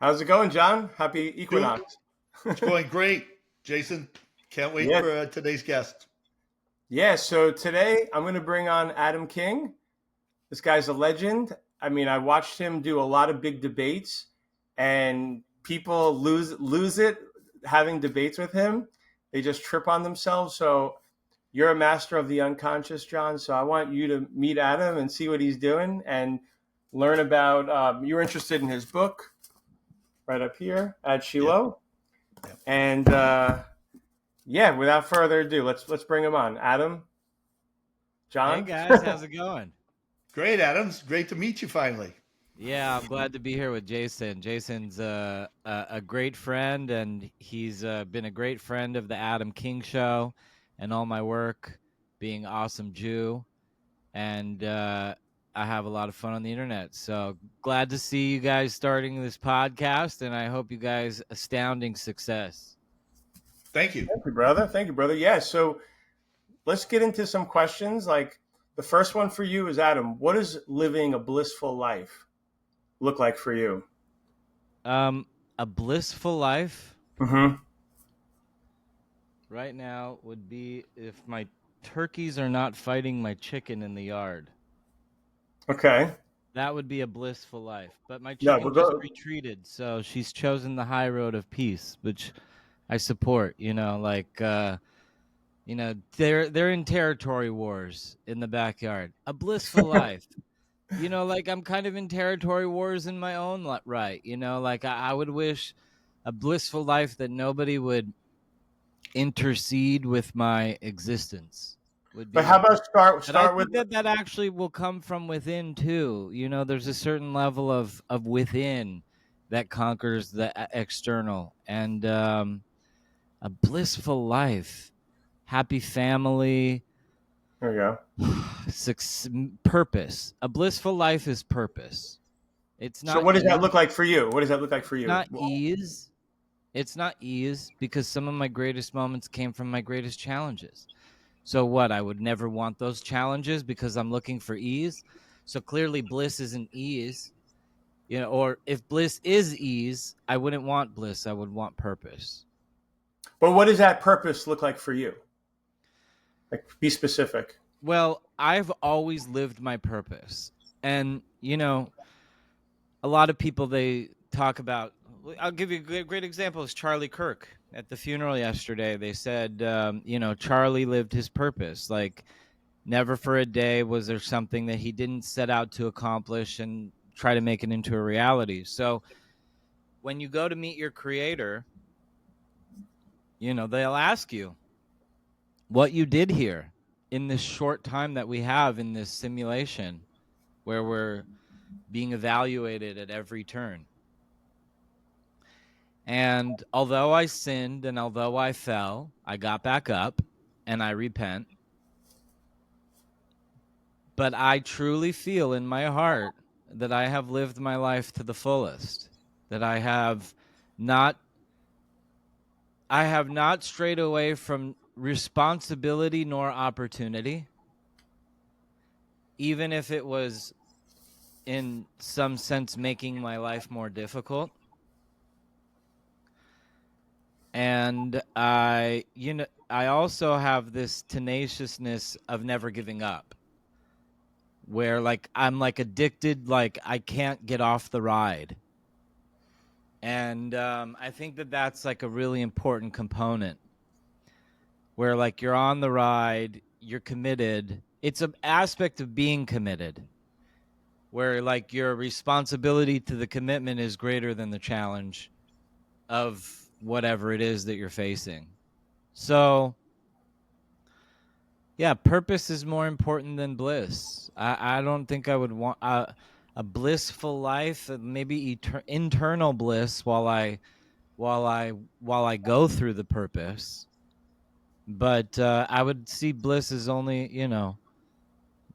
How's it going, John? Happy Doing, Equinox. it's going great, Jason. Can't wait Yeah, for today's guest. yeah. So today I'm going to bring on Adam King. This guy's a legend. I mean, I watched him do a lot of big debates, and people lose it having debates with him. They just trip on themselves. So you're a master of the unconscious, John. So I want you to meet Adam and see what he's doing and learn about. You're interested in his book right up here at Yep, Shiloh, yep. and yeah, without further ado, let's bring him on. Adam, Hey John. guys, how's it going? Great, Adams. Great to meet you finally. Yeah, I'm glad to be here with Jason. Jason's a great friend, and he's been a great friend of the Adam King Show and all my work, being awesome Jew, and I have a lot of fun on the internet. So glad to see you guys starting this podcast, and I hope you guys astounding success. Thank you. Thank you, brother. Thank you, brother. Yeah, so let's get into some questions. Like the first one for you is Adam. What does living a blissful life look like for you? Um, a blissful life Mm-hmm. right now would be if my turkeys are not fighting my chicken in the yard. Okay. That would be a blissful life. But my No, we'll chicken just go. retreated, so she's chosen the high road of peace, which I support. They're in territory wars in the backyard. A blissful life. I'm kind of in territory wars in my own right. I would wish a blissful life that nobody would intercede with my existence would But how be. about start But I start with think that actually will come from within too. There's a certain level of within that conquers the external, and a blissful life, happy family, there you go. purpose. A blissful life is purpose. It's So not what does that ease. look like for you? What does that look like for It's you? not ease. It's not ease because some of my greatest moments came from my greatest challenges. So what? I would never want those challenges because I'm looking for ease. So clearly bliss isn't ease. Or if bliss is ease, I wouldn't want bliss. I would want purpose. But what does that purpose look like for you? Like be specific. Well, I've always lived my purpose. And, a lot of people, they talk about, I'll give you a great example is Charlie Kirk at the funeral yesterday. They said, Charlie lived his purpose. Like, never for a day was there something that he didn't set out to accomplish and try to make it into a reality. So when you go to meet your creator, they'll ask you what you did here in this short time that we have in this simulation where we're being evaluated at every turn. And although I sinned and although I fell, I got back up and I repent. But I truly feel in my heart that I have lived my life to the fullest, that I have not strayed away from responsibility nor opportunity, even if it was in some sense making my life more difficult. And I also have this tenaciousness of never giving up, where like I'm like addicted, like I can't get off the ride. And I think that that's like a really important component where like you're on the ride, you're committed. It's an aspect of being committed where like your responsibility to the commitment is greater than the challenge of whatever it is that you're facing. So yeah, purpose is more important than bliss. I don't think I would want a blissful life, maybe internal bliss while I go through the purpose. But I would see bliss as only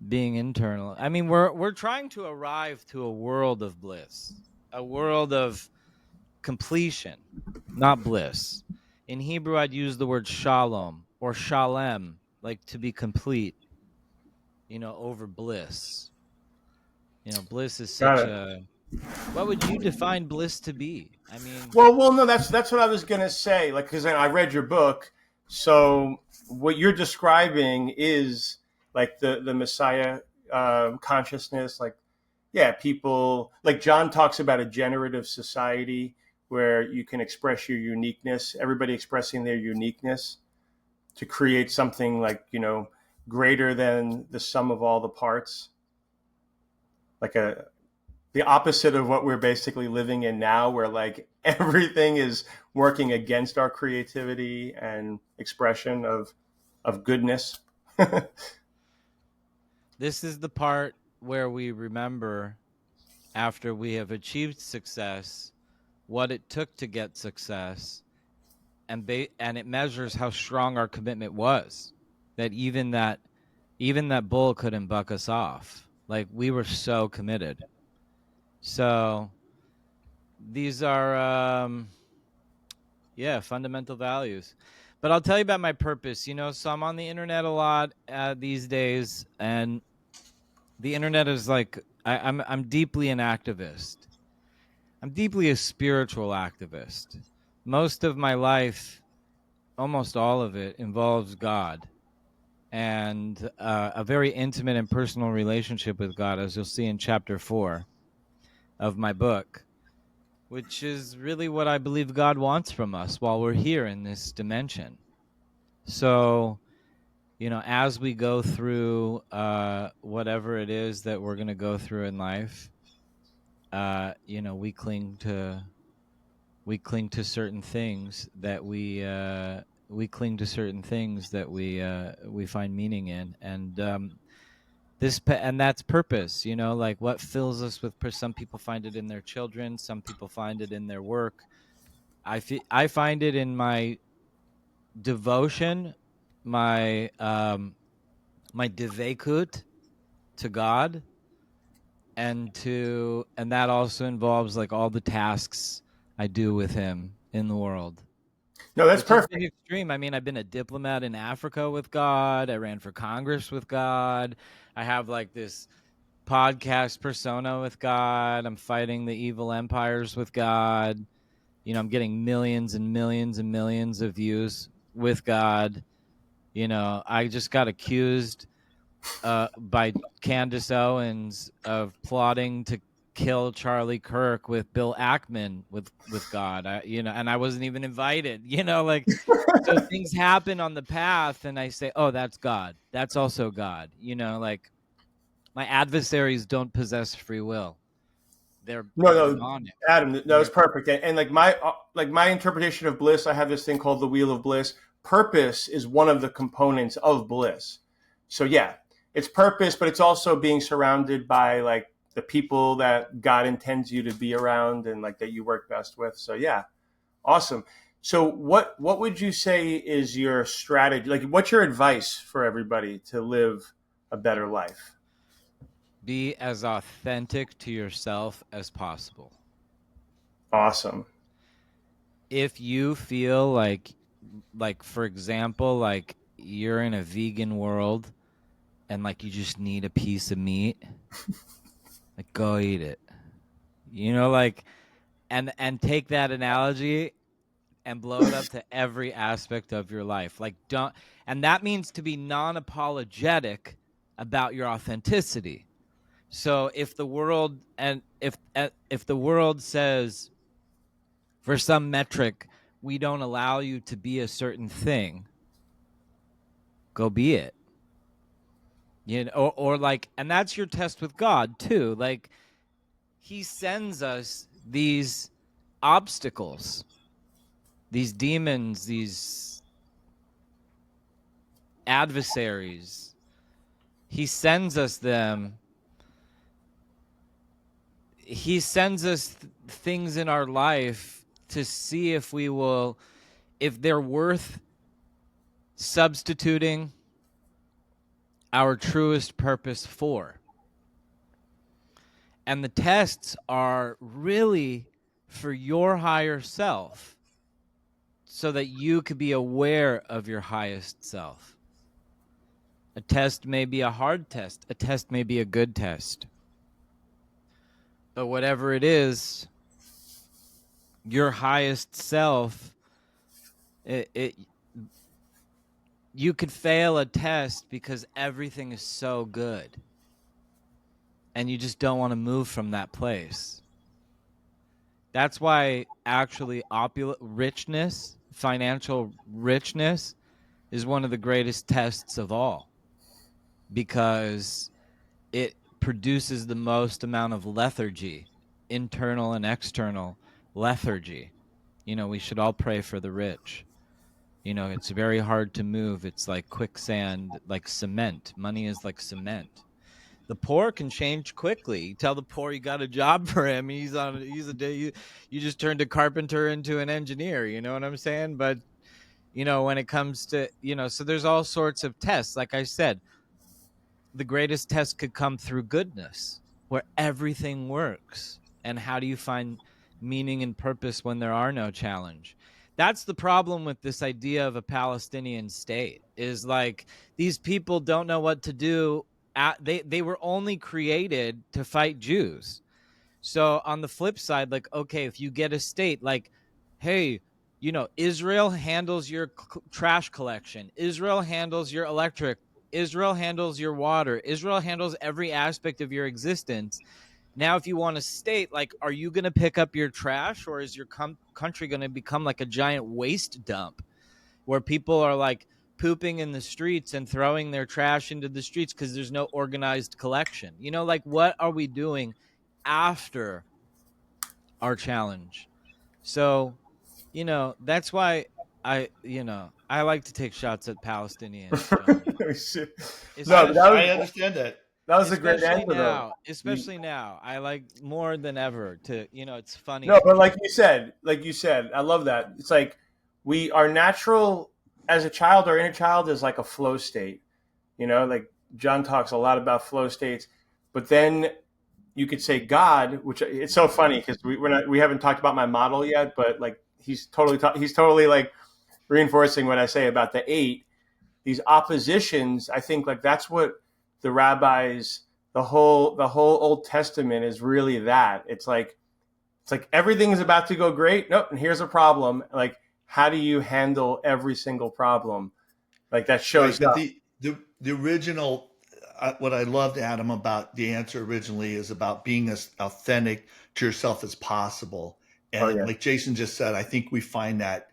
being internal. I mean, we're trying to arrive to a world of bliss, a world of completion, not bliss. In Hebrew, I'd use the word shalom or shalem, like to be complete. Over bliss. Bliss is Got such it. a What would you define bliss to be? I mean, No, that's what I was gonna say. Like, because I read your book, so what you're describing is like the Messiah consciousness. Like, yeah, people like John talks about a generative society where you can express your uniqueness. Everybody expressing their uniqueness to create something like greater than the sum of all the parts. Like the opposite of what we're basically living in now, where like everything is working against our creativity and expression of goodness. this is the part where we remember, after we have achieved success, what it took to get success, and it measures how strong our commitment was. That even that bull couldn't buck us off. Like, we were so committed. So these are fundamental values. But I'll tell you about my purpose. So I'm on the internet a lot these days, and the internet is like, I'm deeply an activist. I'm deeply a spiritual activist. Most of my life, almost all of it, involves God, and a very intimate and personal relationship with God, as you'll see in chapter 4 of my book, which is really what I believe God wants from us while we're here in this dimension. So, as we go through whatever it is that we're going to go through in life, we cling to certain things that we cling to certain things that we find meaning in, and and that's purpose. Like, what fills us with some people find it in their children, some people find it in their work. I find it in my devotion, my devekut to God, and that also involves like all the tasks I do with him in the world, No, that's which has been perfect. extreme. I mean, I've been a diplomat in Africa with God. I ran for Congress with God. I have like this podcast persona with God. I'm fighting the evil empires with God. I'm getting millions and millions and millions of views with God. I just got accused by Candace Owens of plotting to kill Charlie Kirk with Bill Ackman with God. And I wasn't even invited. Like, so things happen on the path, and I say, "Oh, that's God. That's also God." Like, my adversaries don't possess free will. They're No, demonic. Adam, no, it's They're perfect. And like my interpretation of bliss, I have this thing called the wheel of bliss. Purpose is one of the components of bliss. So yeah, it's purpose, but it's also being surrounded by like the people that God intends you to be around and like that you work best with. So yeah, awesome. So what would you say is your strategy? Like, what's your advice for everybody to live a better life? Be as authentic to yourself as possible. Awesome. If you feel like for example, like you're in a vegan world and like you just need a piece of meat, like go eat it. Like, and take that analogy and blow it up to every aspect of your life. Like, don't, and that means to be non-apologetic about your authenticity. So if the world and if the world says, for some metric, we don't allow you to be a certain thing, go be it. Or like, and that's your test with God too. Like, he sends us these obstacles, these demons, these adversaries. He sends us them. He sends us things in our life to see if they're worth substituting our truest purpose for. And the tests are really for your higher self, so that you could be aware of your highest self. A test may be a hard test. A test may be a good test. But whatever it is, your highest self, you could fail a test because everything is so good. And you just don't want to move from that place. That's why actually richness, financial richness, is one of the greatest tests of all, because it produces the most amount of lethargy, internal and external lethargy. We should all pray for the rich. It's very hard to move. It's like quicksand, like cement. Money is like cement. The poor can change quickly. You tell the poor you got a job for him. He's a day. You just turned a carpenter into an engineer. You know what I'm saying? But when it comes to so there's all sorts of tests. Like I said, the greatest test could come through goodness, where everything works. And how do you find meaning and purpose when there are no challenge? That's the problem with this idea of a Palestinian state, is like these people don't know what to do. They were only created to fight Jews. So on the flip side, like, okay, if you get a state like, hey, Israel handles your trash collection, Israel handles your electric, Israel handles your water, Israel handles every aspect of your existence. Now, if you want a state, like, are you going to pick up your trash, or is your country going to become like a giant waste dump where people are like pooping in the streets and throwing their trash into the streets because there's no organized collection? Like, what are we doing after our challenge? So, that's why I like to take shots at Palestinians, John. No, but I understand that. that was a great answer, though. Especially now, I like more than ever to, it's funny No, to but me. like you said, I love that. It's like we are natural as a child. Our inner child is like a flow state. Like John talks a lot about flow states, but then you could say God, which it's so funny because we haven't talked about my model yet, but like he's totally like reinforcing what I say about the eight. These oppositions, I think, like that's what the rabbis, the whole Old Testament is really that. It's like everything is about to go great. Nope, and here's a problem. Like, how do you handle every single problem? Like that Right, shows but up. the original, what I loved, Adam, about the answer originally is about being as authentic to yourself as possible. Oh And yeah. like Jason just said, I think we find that,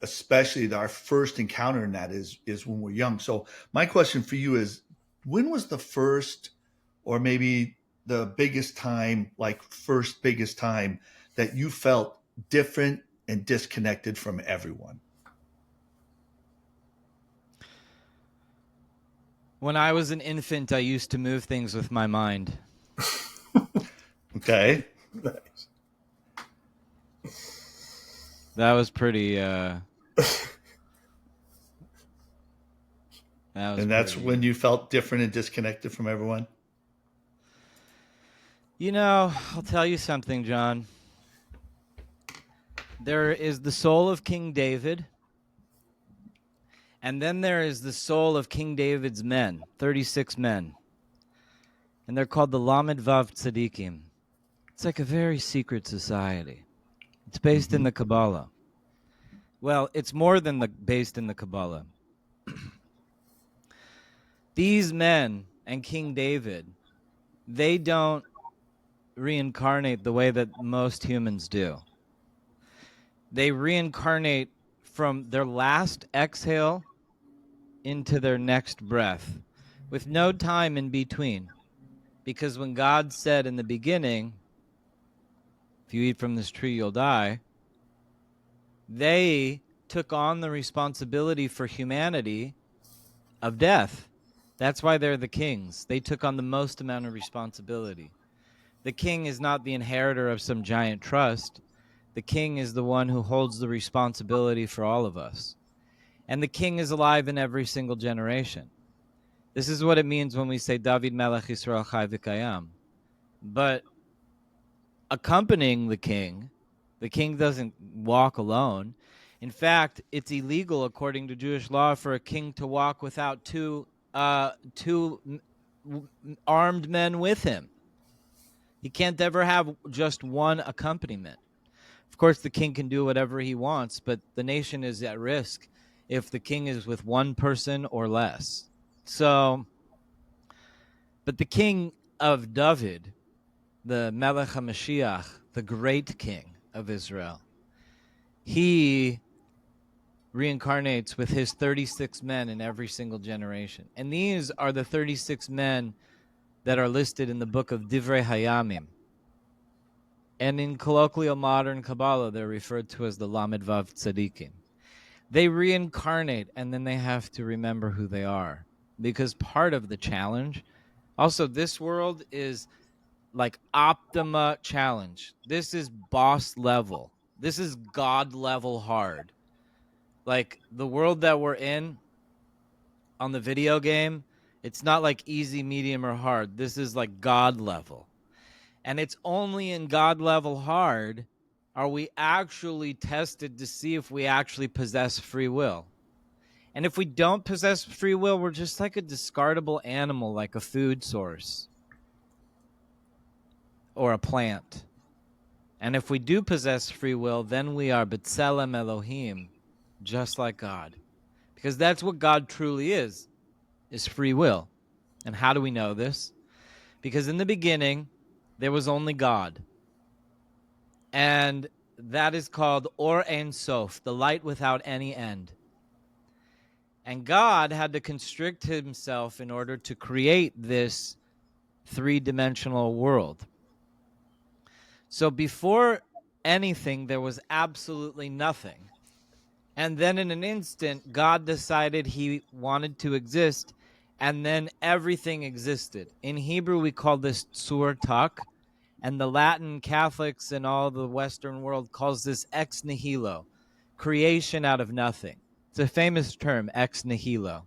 especially our first encounter in that is when we're young. So my question for you is, when was the first, or maybe the biggest time, like first biggest time, that you felt different and disconnected from everyone? When I was an infant, I used to move things with my mind. Okay. Nice. That was pretty. That was And that's pretty. when you felt different and disconnected from everyone? I'll tell you something, John. There is the soul of King David, and then there is the soul of King David's men, 36 men. And they're called the Lamed Vav Tzadikim. It's like a very secret society. It's based in the Kabbalah. Well, it's more than based in the Kabbalah. These men and King David, they don't reincarnate the way that most humans do. They reincarnate from their last exhale into their next breath with no time in between. Because when God said in the beginning, if you eat from this tree, you'll die, they took on the responsibility for humanity of death. That's why they're the kings. They took on the most amount of responsibility. The king is not the inheritor of some giant trust. The king is the one who holds the responsibility for all of us. And the king is alive in every single generation. This is what it means when we say David Melech Yisrael Chai V'Kayam. But accompanying the king doesn't walk alone. In fact, it's illegal according to Jewish law for a king to walk without two armed men with him. He can't ever have just one accompaniment. Of course, the king can do whatever he wants, but the nation is at risk if the king is with one person or less. So, but the king of David, the Melech HaMashiach, the great king of Israel, he reincarnates with his 36 men in every single generation. And these are the 36 men that are listed in the book of Divrei Hayamim. And in colloquial modern Kabbalah, they're referred to as the Lamed Vav Tzadikim. They reincarnate, and then they have to remember who they are. Because part of the challenge, also, this world is like Optima challenge. This is boss level. This is God level hard. Like the world that we're in on the video game, it's not like easy, medium, or hard. This is like God level. And it's only in God level hard are we actually tested to see if we actually possess free will. And if we don't possess free will, we're just like a discardable animal, like a food source or a plant. And if we do possess free will, then we are B'Tselem Elohim, just like God. Because that's what God truly is free will. And how do we know this? Because in the beginning, there was only God. And that is called Or Ein Sof, the light without any end. And God had to constrict himself in order to create this three-dimensional world. So before anything, there was absolutely nothing. And then in an instant, God decided he wanted to exist, and then everything existed. In Hebrew, we call this Tzur Tak, and the Latin Catholics and all the Western world calls this ex nihilo, creation out of nothing. It's a famous term, ex nihilo.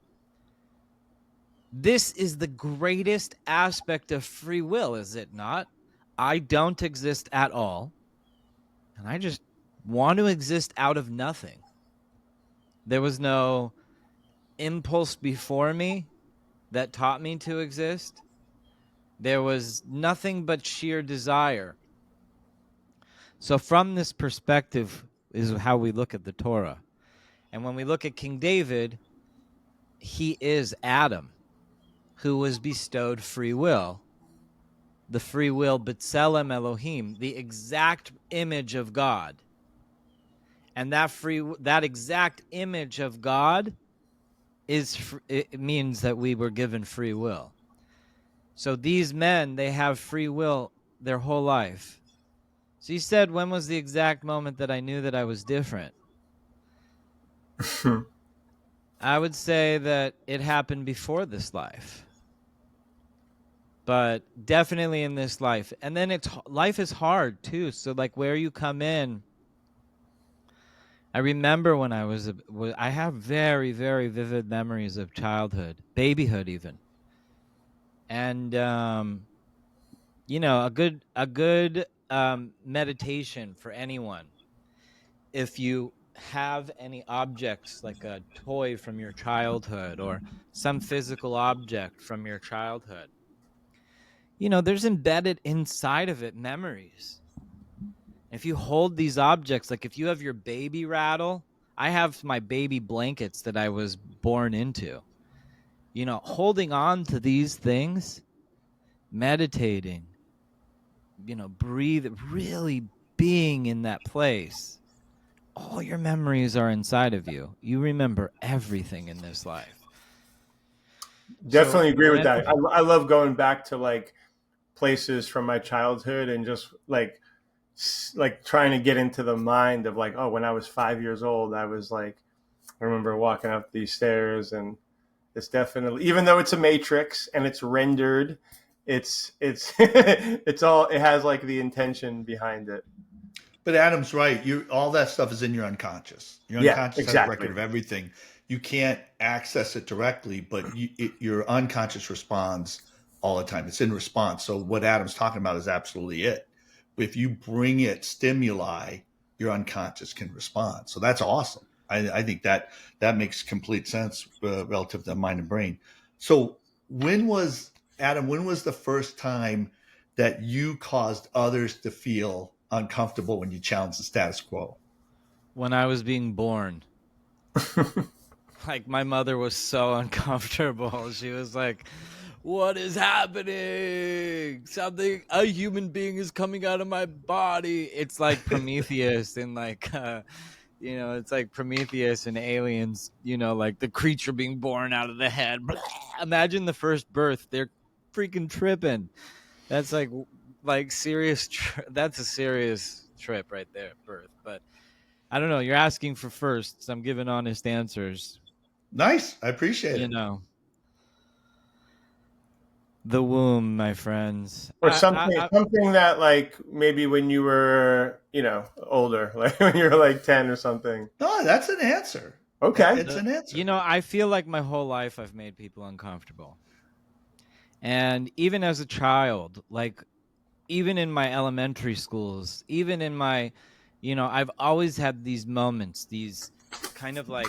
This is the greatest aspect of free will, is it not? I don't exist at all, and I just want to exist out of nothing. There was no impulse before me that taught me to exist. There was nothing but sheer desire. So from this perspective is how we look at the Torah. And when we look at King David, he is Adam, who was bestowed free will. The free will, B'Tselem Elohim, the exact image of God. And that exact image of God it means that we were given free will. So these men, they have free will their whole life. So you said, when was the exact moment that I knew that I was different? I would say that it happened before this life. But definitely in this life. And then life is hard too. So like where you come in, I remember when I have very, very vivid memories of childhood, babyhood even. And, a good meditation for anyone. If you have any objects like a toy from your childhood or some physical object from your childhood, there's embedded inside of it memories. If you hold these objects, like if you have your baby rattle, I have my baby blankets that I was born into. Holding on to these things, meditating, breathe, really being in that place. All your memories are inside of you. You remember everything in this life. Definitely agree with that. I love going back to like places from my childhood and just like trying to get into the mind of like, oh, when I was 5 years old, I was like, I remember walking up these stairs, and it's definitely, even though it's a matrix and it's rendered, it's it's all, it has like the intention behind it. But Adam's right. All that stuff is in your unconscious. Your unconscious has a record of everything. You can't access it directly, but your unconscious responds all the time. It's in response. So what Adam's talking about is absolutely it. If you bring it stimuli, your unconscious can respond. So that's awesome. I think that makes complete sense relative to mind and brain. So when was the first time that you caused others to feel uncomfortable when you challenged the status quo? When I was being born, like my mother was so uncomfortable. She was like, "What is happening? Something, a human being is coming out of my body." It's like Prometheus and like it's like Prometheus and aliens, like the creature being born out of the head. Blah. Imagine the first birth. They're freaking tripping. That's like serious that's a serious trip right there, birth. But I don't know, you're asking for firsts. I'm giving honest answers. Nice. I appreciate You it. know, the womb, my friends. Or something that like maybe when you were, older, like when you were like 10 or something. No, that's an answer. Okay. It's an answer. I feel like my whole life I've made people uncomfortable. And even as a child, like even in my elementary schools, even in my, I've always had these moments, these kind of like,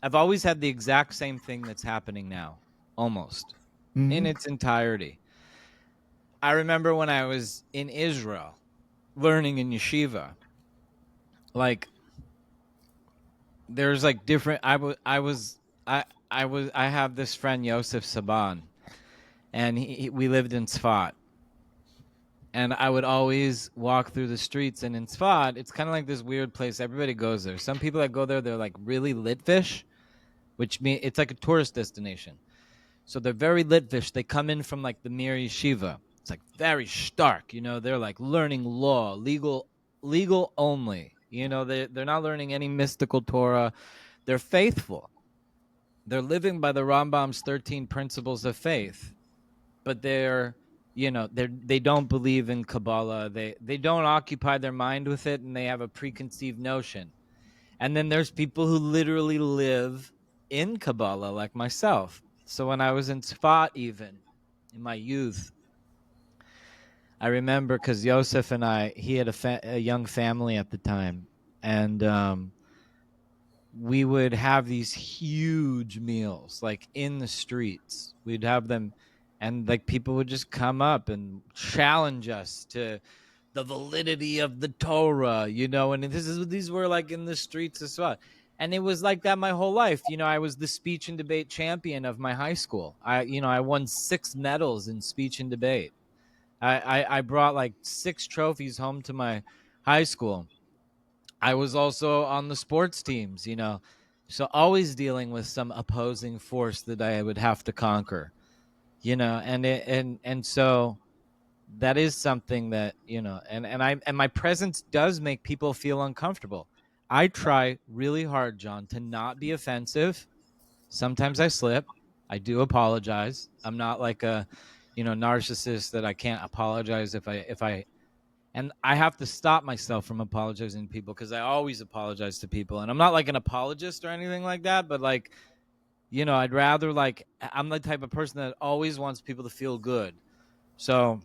I've always had the exact same thing that's happening now, almost in its entirety. I remember when I was in Israel learning in yeshiva, like there's like different, I have this friend, Yosef Saban, and we lived in Tzfat. And I would always walk through the streets, and in Tzfat, it's kind of like this weird place. Everybody goes there. Some people that go there, they're like really lit fish, which means it's like a tourist destination. So they're very lit fish. They come in from like the Mir Yeshiva. It's like very stark, they're like learning law, legal only. They're not learning any mystical Torah. They're faithful. They're living by the Rambam's 13 principles of faith, but they don't believe in Kabbalah. They don't occupy their mind with it, and they have a preconceived notion. And then there's people who literally live in Kabbalah, like myself. So when I was in Tzfat, even in my youth, I remember because Yosef and he had a young family at the time, and we would have these huge meals, like in the streets. We'd have them, and like people would just come up and challenge us to the validity of the Torah, and these were like in the streets as well. And it was like that my whole life. I was the speech and debate champion of my high school. I won 6 medals in speech and debate. I brought like 6 trophies home to my high school. I was also on the sports teams, so always dealing with some opposing force that I would have to conquer, and so that is something that, and my presence does make people feel uncomfortable. I try really hard, John, to not be offensive. Sometimes I slip. I do apologize. I'm not like a, narcissist that I can't apologize if I and I have to stop myself from apologizing to people because I always apologize to people. And I'm not like an apologist or anything like that, but like, I'd rather I'm the type of person that always wants people to feel good. So,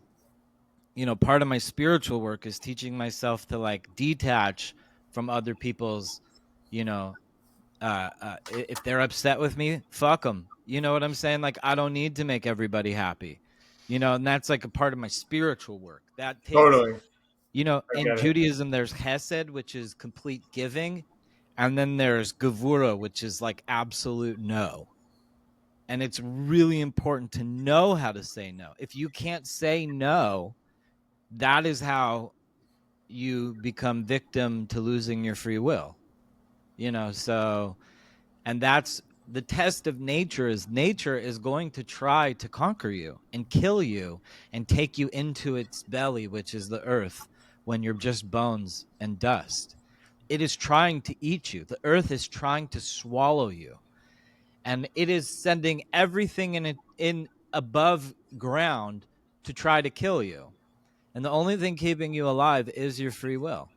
part of my spiritual work is teaching myself to like detach from other people's, if they're upset with me, fuck them. You know what I'm saying? Like, I don't need to make everybody happy, and that's like a part of my spiritual work that takes, Totally. I in get it. Judaism, there's Hesed, which is complete giving. And then there's Gevura, which is like absolute no. And it's really important to know how to say no. If you can't say no, that is how you become victim to losing your free will. So, and that's the test of nature is going to try to conquer you and kill you and take you into its belly, which is the earth, when you're just bones and dust. It is trying to eat you. The earth is trying to swallow you. And it is sending everything in above ground to try to kill you. And the only thing keeping you alive is your free will.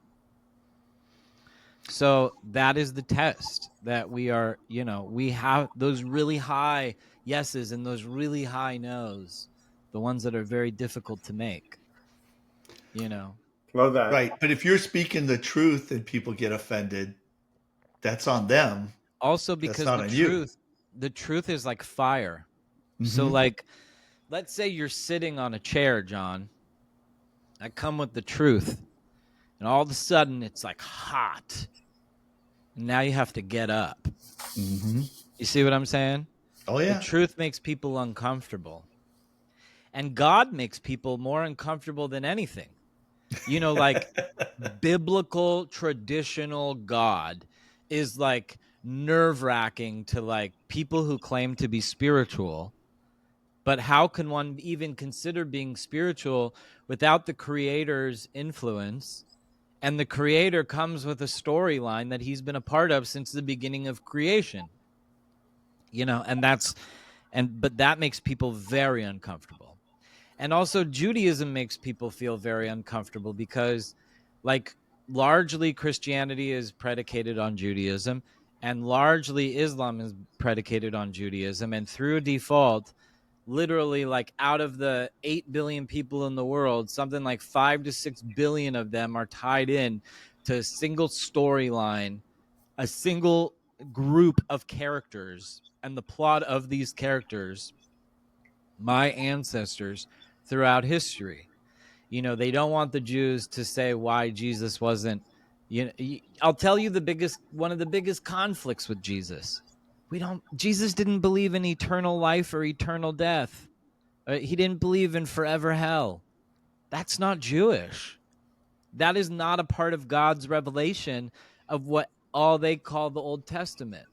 So that is the test that we are, we have those really high yeses and those really high nos, the ones that are very difficult to make, Love that. Right. But if you're speaking the truth and people get offended, that's on them. Also, That's because not on you. the truth is like fire. Mhm. So like, let's say you're sitting on a chair, John, I come with the truth, and all of a sudden it's like hot. And now you have to get up. Mm-hmm. You see what I'm saying? Oh The yeah. truth makes people uncomfortable. And God makes people more uncomfortable than anything. You know, like biblical, traditional God is like nerve-wracking to like people who claim to be spiritual. But how can one even consider being spiritual without the creator's influence? And the creator comes with a storyline that he's been a part of since the beginning of creation. You know, but that makes people very uncomfortable. And also Judaism makes people feel very uncomfortable because like largely Christianity is predicated on Judaism and largely Islam is predicated on Judaism, and through default literally like out of the 8 billion people in the world, something like 5 to 6 billion of them are tied in to a single storyline, a single group of characters, and the plot of these characters, my ancestors throughout history. You know, they don't want the Jews to say why Jesus wasn't, you know, I'll tell you one of the biggest conflicts with Jesus. Jesus didn't believe in eternal life or eternal death. He didn't believe in forever hell. That's not Jewish. That is not a part of God's revelation of what all they call the Old Testament.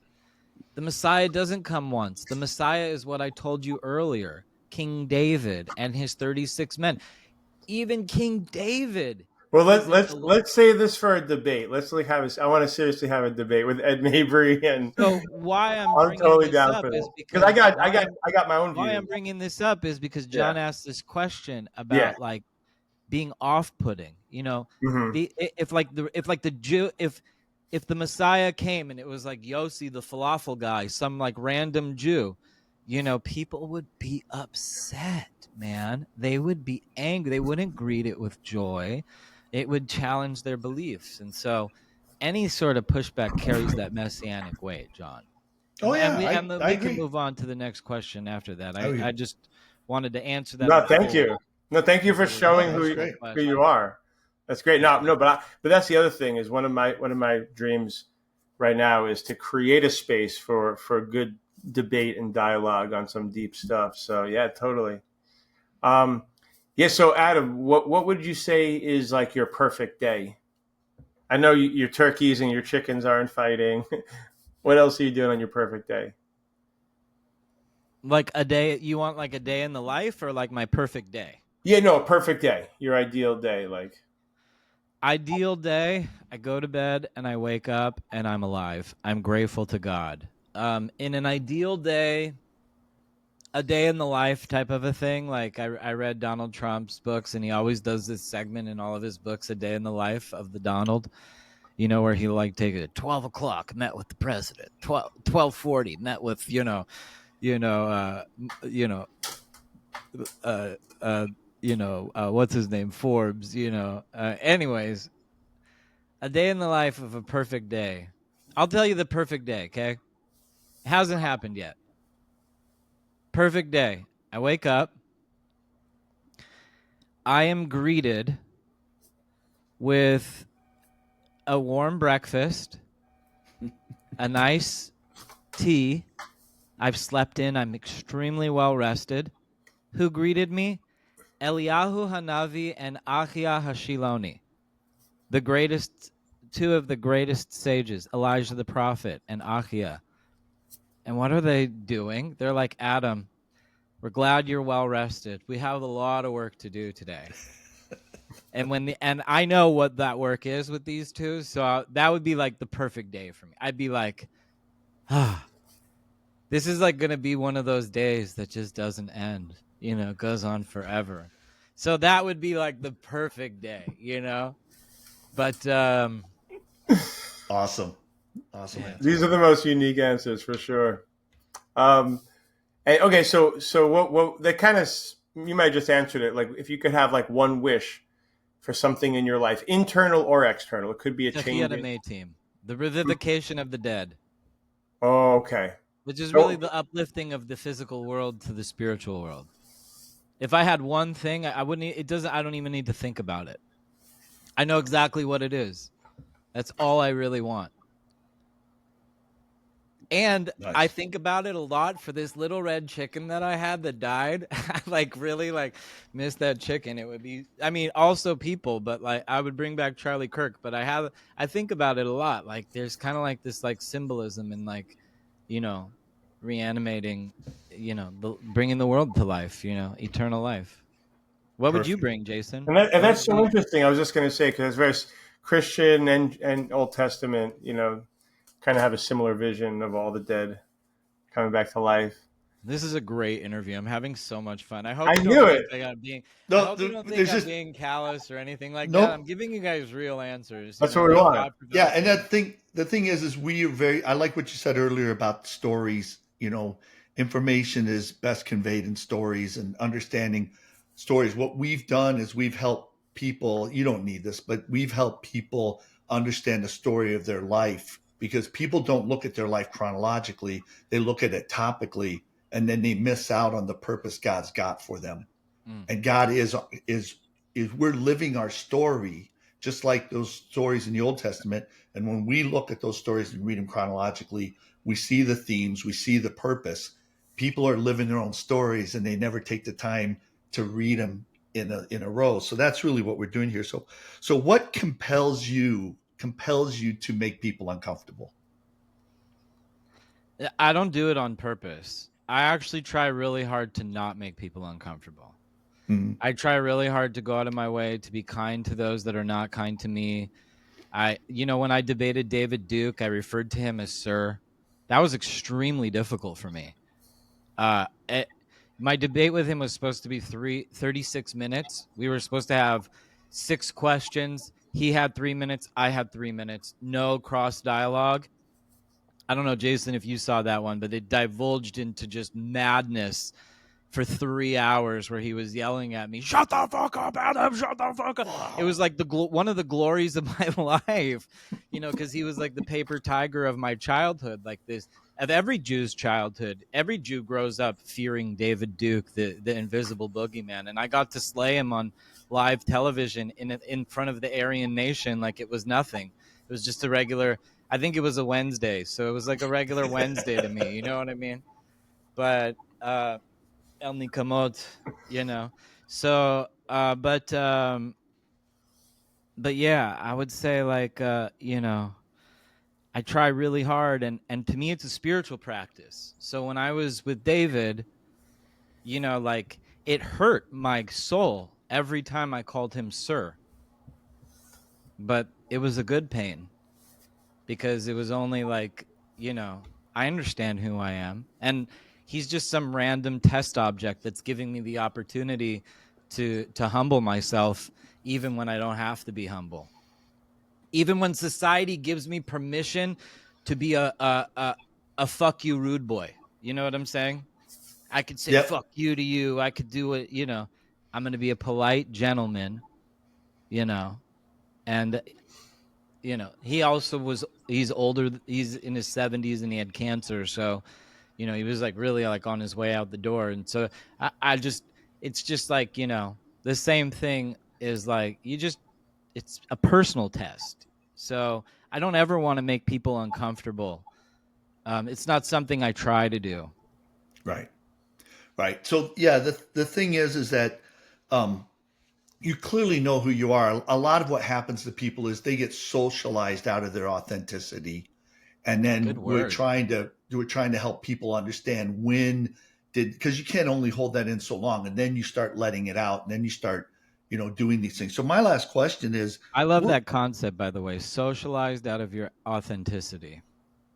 The Messiah doesn't come once. The Messiah is what I told you earlier, King David and his 36 men. Even King David Well, isn't the Lord. let's say this for a debate. Let's like have I want to seriously have a debate with Ed Mabry, and So why I'm I'm bringing totally this down up for is that because because I got my own why I'm views. bringing this up is because Yeah. John asked this question Yeah. about like being off-putting. You know, Hmm. the if like the Jew if the Messiah came and it was like Yossi the falafel guy, some like random Jew, you know, people would be upset, man. They would be angry. They wouldn't greet it with joy. It would challenge their beliefs. And so any sort of pushback carries that messianic weight, John. Oh And yeah. we I can agree. move on to the next question after that. I agree. I just wanted to answer that No, thank you. No, thank you because for it was a No, showing that's simple great. who you question. are. That's great. No, no, but that's the other thing is one of my dreams right now is to create a space for good debate and dialogue on some deep stuff. So yeah, totally. Um, yeah. So Adam, what would you say is like your perfect day? I know your turkeys and your chickens aren't fighting. What else are you doing on your perfect day? Like a day, you want like a day in the life or like my perfect day? Yeah, no, a perfect day. Your ideal day, like. Ideal day, I go to bed and I wake up and I'm alive. I'm grateful to God. In an ideal day, a day in the life type of a thing, like I read Donald Trump's books and he always does this segment in all of his books, a day in the life of the Donald, you know, where he like take it at 12 o'clock, met with the president, 12:40, met with, you know, uh, you know, uh, uh, what's his name, Forbes. Anyways, a day in the life of a perfect day. I'll tell you the perfect day. Okay, it hasn't happened yet. Perfect day. I wake up. I am greeted with a warm breakfast, a nice tea. I've slept in. I'm extremely well rested. Who greeted me? Eliyahu Hanavi and Achia Hashiloni, the greatest, two of the greatest sages, Elijah the prophet and Achia. And what are they doing? They're like, Adam, we're glad you're well rested. We have a lot of work to do today. And I know what that work is with these two, so that would be like the perfect day for me. I'd be like, this is like gonna be one of those days that just doesn't end. Goes on forever. So that would be like the perfect day. But Awesome. Awesome yeah. answer. These are the most unique answers for sure. Um, okay, so what that kind of you might just answered it. Like if you could have like one wish for something in your life, internal or external, it could be a change. Tahiyat May team, the revivification of the dead, Oh, okay. which is really Oh, the uplifting of the physical world to the spiritual world. If I had one thing, I wouldn't. It doesn't. I don't even need to think about it. I know exactly what it is. That's all I really want. And I Nice. think about it a lot for this little red chicken that I had that died. I like really like miss that chicken. It would be, I mean, also people, but like I would bring back Charlie Kirk. But I think about it a lot. Like there's kind of like this like symbolism in like, you know, reanimating, bringing the world to life. Eternal life. What would you Perfect. bring, Jason? And What would that's be? so interesting. I was just going to say because it's very Christian and Old Testament, kind of have a similar vision of all the dead coming back to life. This is a great interview. I'm having so much fun. I hope I you don't knew it. think I No, hope you don't think there's I'm just being callous or anything like that. I'm nope. giving you guys real answers, That's what we real want. thought Yeah, and provoking. the thing is we are very. I like what you said earlier about stories. Information is best conveyed in stories and understanding stories. What we've done is we've helped people. You don't need this, but we've helped people understand the story of their life because people don't look at their life chronologically. They look at it topically, and then they miss out on the purpose God's got for them. Mm. And God is we're living our story just like those stories in the Old Testament. And when we look at those stories and read them chronologically, we see the themes, we see the purpose. People are living their own stories and they never take the time to read them in a row. So that's really what we're doing here. So what compels you to make people uncomfortable? I don't do it on purpose. I actually try really hard to not make people uncomfortable. Mm-hmm. I try really hard to go out of my way to be kind to those that are not kind to me. When I debated David Duke, I referred to him as Sir. That was extremely difficult for me. Uh, it, my debate with him was supposed to be 36 minutes. We were supposed to have 6 questions. He had 3 minutes. I had 3 minutes. No cross dialogue. I don't know, Jason, if you saw that one, but it divulged into just madness for 3 hours where he was yelling at me, "Shut the fuck up, Adam! Shut the fuck up!" It Wow. was like one of the glories of my life, because he was like the paper tiger of my childhood, like this of every Jew's childhood. Every Jew grows up fearing David Duke, the invisible boogeyman, and I got to slay him on live television in front of the Aryan nation like it was nothing. It was just a regular. I think it was a Wednesday, so it was like a regular Wednesday to me. You know what I mean? But El Nikamot, you know. So, but yeah, I would say like, I try really hard, and to me, it's a spiritual practice. So when I was with David, like it hurt my soul every time I called him sir, but it was a good pain because it was only like, I understand who I am, and he's just some random test object that's giving me the opportunity to humble myself even when I don't have to be humble. Even when society gives me permission to be a fuck you rude boy. You know what I'm saying? I could say Yep. fuck you to you. I could do it, I'm going to be a polite gentleman, you know. And he's older, he's in his 70s and he had cancer, so he was like really like on his way out the door. And so I just it's just like, the same thing is like it's a personal test. So I don't ever want to make people uncomfortable. It's not something I try to do. Right. Right. So yeah, the thing is that um, you clearly know who you are. A lot of what happens to people is they get socialized out of their authenticity, and Good then word. we're trying to help people understand when did, because you can't only hold that in so long, and then you start letting it out, and then you start doing these things. So my last question is, I love what? that concept, by the way. Socialized out of your authenticity.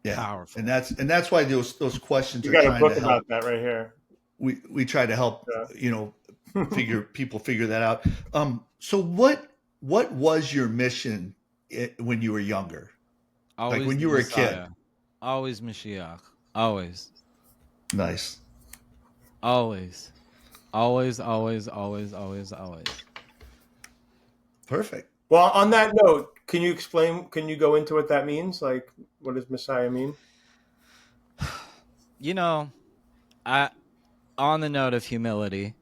Yeah, and Powerful. that's why those questions We are got a trying to book help. about that right here. We try to help Yeah. you know figure that out. So what was your mission when you were younger? Like Always when the you were a kid? Messiah. Always Mashiach. Always. Nice. Always. Always, always, always, always, always. Perfect. Well, on that note, can you explain? Can you go into what that means? Like, what does Messiah mean? You know, I on the note of humility,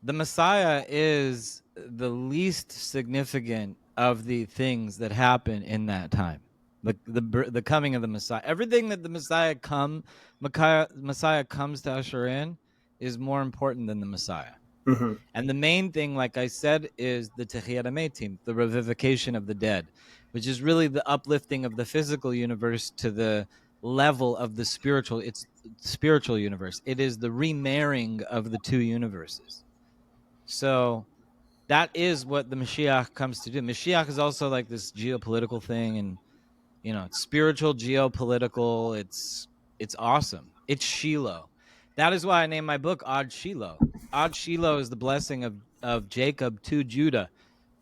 The Messiah is the least significant of the things that happen in that time. The coming of the Messiah. Everything that the Messiah comes to usher in is more important than the Messiah. Mm-hmm. And the main thing, like I said, is the Tehiyat Metim, the revivification of the dead, which is really the uplifting of the physical universe to the level of the spiritual. It's spiritual universe. It is the remarrying of the two universes. So that is what the Mashiach comes to do. Mashiach is also like this geopolitical thing, and it's spiritual, geopolitical. It's awesome. It's Shiloh. That is why I named my book Od Shiloh. Od Shiloh is the blessing of Jacob to Judah.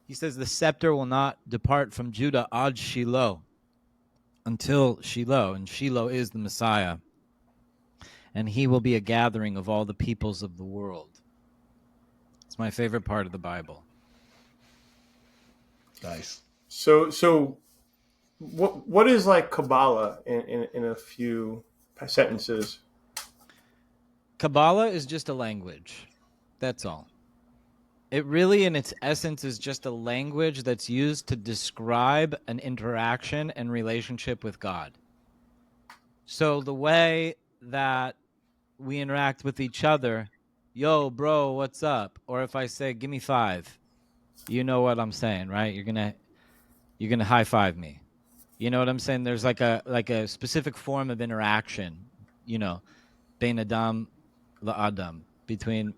He says the scepter will not depart from Judah, Od Shiloh, until Shiloh, and Shiloh is the Messiah, and he will be a gathering of all the peoples of the world. It's my favorite part of the Bible. Nice. So what is like Kabbalah in a few sentences? Kabbalah is just a language. That's all. It really, in its essence, is just a language that's used to describe an interaction and relationship with God. So the way that we interact with each other, yo, bro, what's up? Or if I say, give me 5, you know what I'm saying, right? You're gonna high five me. You know what I'm saying? There's like a specific form of interaction, bein Adam la Adam, between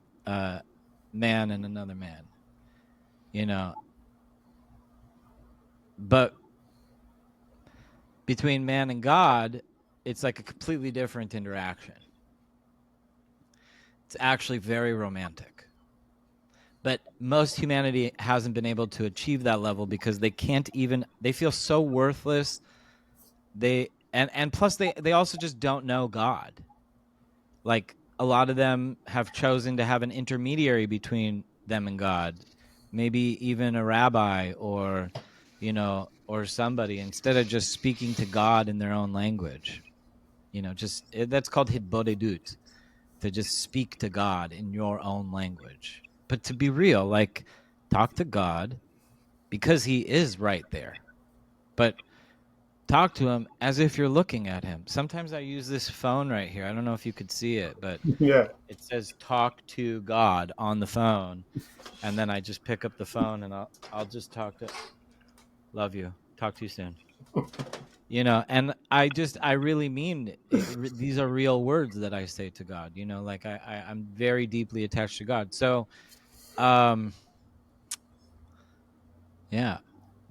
man and another man. But between man and God, it's like a completely different interaction. It's actually very romantic. But most humanity hasn't been able to achieve that level because they feel so worthless. And plus they also just don't know God. Like a lot of them have chosen to have an intermediary between them and God, maybe even a rabbi or somebody, instead of just speaking to God in their own language. That's called hitbodedut, to just speak to God in your own language. But to be real, like, talk to God because he is right there. But talk to him as if you're looking at him. Sometimes I use this phone right here. I don't know if you could see it, but Yeah. it says talk to God on the phone. And then I just pick up the phone and I'll just talk to, love you. Talk to you soon. And I really mean it. These are real words that I say to God, like I'm very deeply attached to God. So, yeah,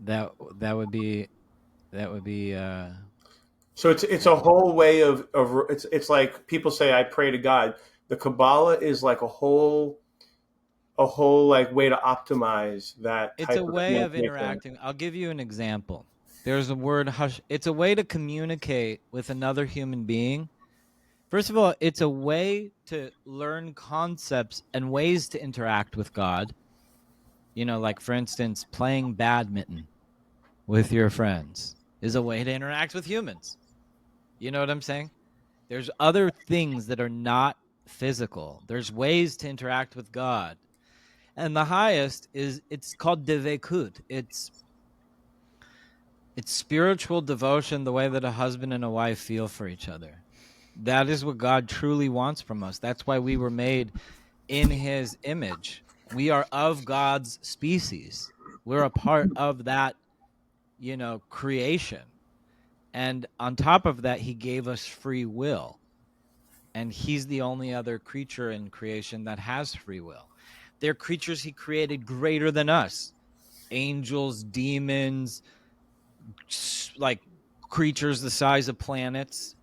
that would be, So it's a whole way of it's like people say I pray to God. The Kabbalah is like a whole like way to optimize that it's type a of way of communication. interacting. I'll give you an example. There's a word hush. It's a way to communicate with another human being. First of all, it's a way to learn concepts and ways to interact with God. Like for instance, playing badminton with your friends is a way to interact with humans. You know what I'm saying? There's other things that are not physical. There's ways to interact with God. And the highest it's called devekut. It's spiritual devotion, the way that a husband and a wife feel for each other. That is what God truly wants from us. That's why we were made in his image. We are of God's species. We're a part of that, creation. And on top of that, he gave us free will. And he's the only other creature in creation that has free will. They're creatures he created greater than us. Angels, demons, like creatures the size of planets.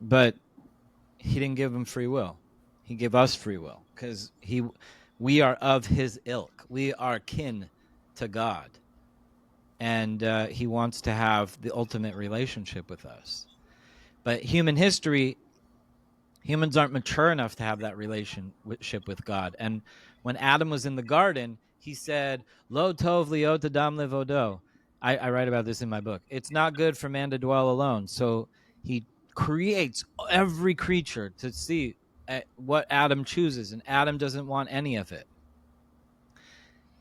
But he didn't give them free will. He gave us free will because we are of his ilk. We are kin to God. And he wants to have the ultimate relationship with us. But humans aren't mature enough to have that relationship with God. And when Adam was in the garden, he said, Lo tov liot adam levodo. I write about this in my book. It's not good for man to dwell alone. So he creates every creature to see what Adam chooses, and Adam doesn't want any of it,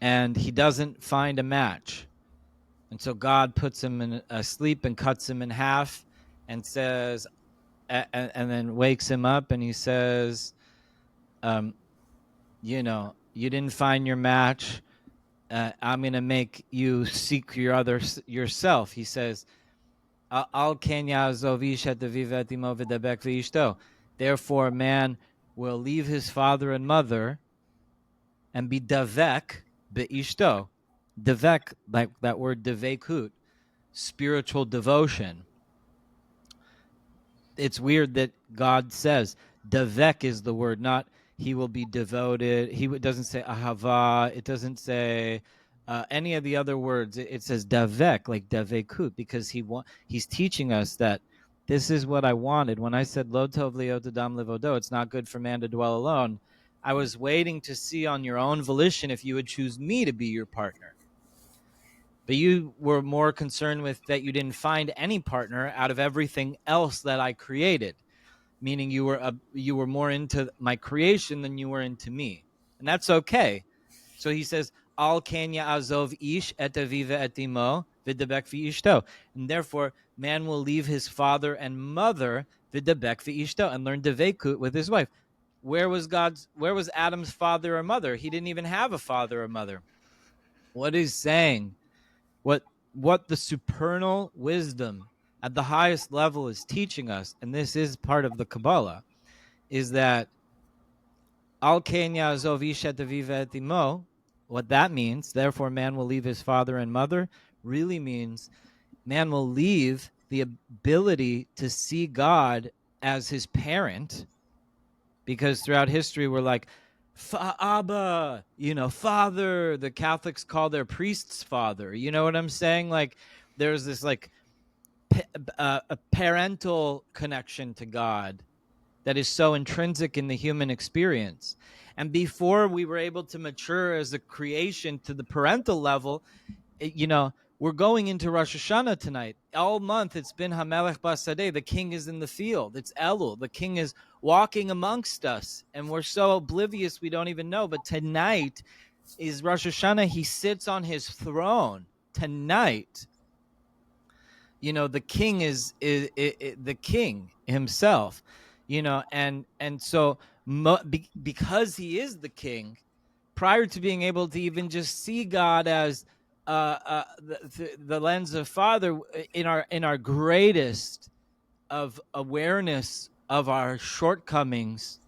and he doesn't find a match, and so God puts him in asleep and cuts him in half, and says, and then wakes him up, and he says, you didn't find your match. I'm going to make you seek yourself. He says, therefore man will leave his father and mother and be davek beishto. Davek, like that word devekut, spiritual devotion. It's weird that God says davek is the word, not he will be devoted. He doesn't say ahava. It doesn't say any of the other words. It says davek, like davekut, because he's teaching us that this is what I wanted. When I said lo tov liot adam levodo, it's not good for man to dwell alone. I was waiting to see on your own volition if you would choose me to be your partner. But you were more concerned with that you didn't find any partner out of everything else that I created, meaning you were more into my creation than you were into me, and that's okay. So he says, "Al kenya azov ish et aviva et imo v'debek v'ishto," and therefore man will leave his father and mother v'debek v'ishto and learn devekut with his wife. Where was Adam's father or mother? He didn't even have a father or mother. What he's saying, what the supernal wisdom at the highest level is teaching us, and this is part of the Kabbalah, is that al kenya azov ish et aviva et imo, what that means, therefore man will leave his father and mother, really means man will leave the ability to see God as his parent, because throughout history we're like, Abba, father. The Catholics call their priests father. You know what I'm saying? Like, there's this like a parental connection to God that is so intrinsic in the human experience. And before we were able to mature as a creation to the parental level, we're going into Rosh Hashanah tonight. All month it's been Hamelech Basadeh. The king is in the field. It's Elul. The king is walking amongst us, and we're so oblivious we don't even know. But tonight is Rosh Hashanah. He sits on his throne tonight. The king is the king himself. And so because he is the king, prior to being able to even just see God as the lens of Father, in our greatest of awareness of our shortcomings,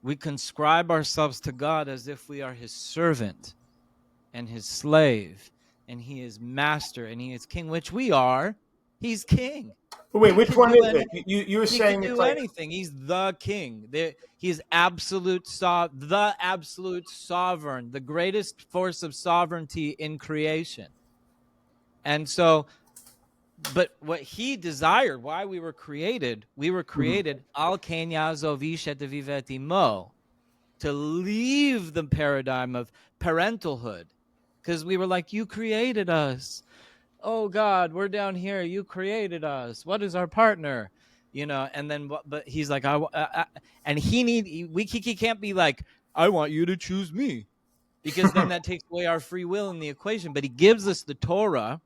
we conscribe ourselves to God as if we are his servant and his slave, and he is master and he is king, which we are. He's king. But wait, He which can one do is it? You were He can saying it's do like, anything. He's the king. He is the absolute sovereign, the greatest force of sovereignty in creation. And so, but what he desired, why we were created al kenyazo vishet viveti mo, to leave the paradigm of parentalhood, because we were like, you created us. Oh God, we're down here. You created us. What is our partner? And then, but he's like, and he can't be like, I want you to choose me, because then that takes away our free will in the equation. But he gives us the Torah,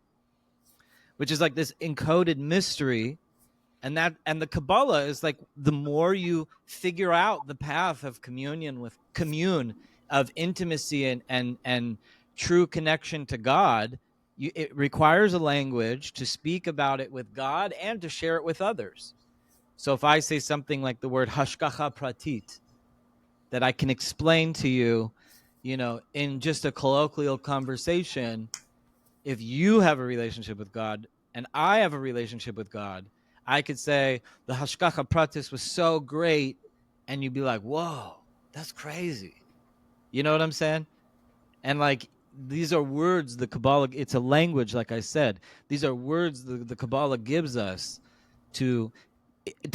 which is like this encoded mystery. And the Kabbalah is like, the more you figure out the path of commune of intimacy and true connection to God, it requires a language to speak about it with God and to share it with others. So if I say something like the word hashgacha pratit, that I can explain to you, in just a colloquial conversation, if you have a relationship with God and I have a relationship with God, I could say the hashgacha pratis was so great, and you'd be like, whoa, that's crazy. You know what I'm saying? And like, these are words the Kabbalah, it's a language, like I said. These are words the Kabbalah gives us to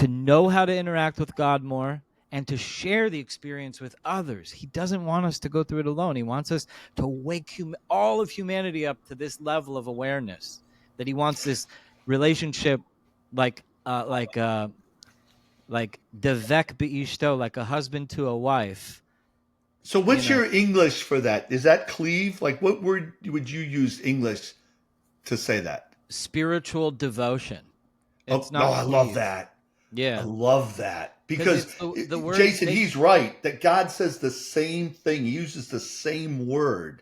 know how to interact with God more and to share the experience with others. He doesn't want us to go through it alone. He wants us to wake all of humanity up to this level of awareness, that he wants this relationship like like devek beishto, like a husband to a wife. So what's You know, your English for that? Is that cleave? Like what word would you use English to say that? spiritual devotion. Oh, It's no, not I love cleave. that. I Yeah, love that because because it's the word Jason, he's right that God says the same thing. He uses the same word.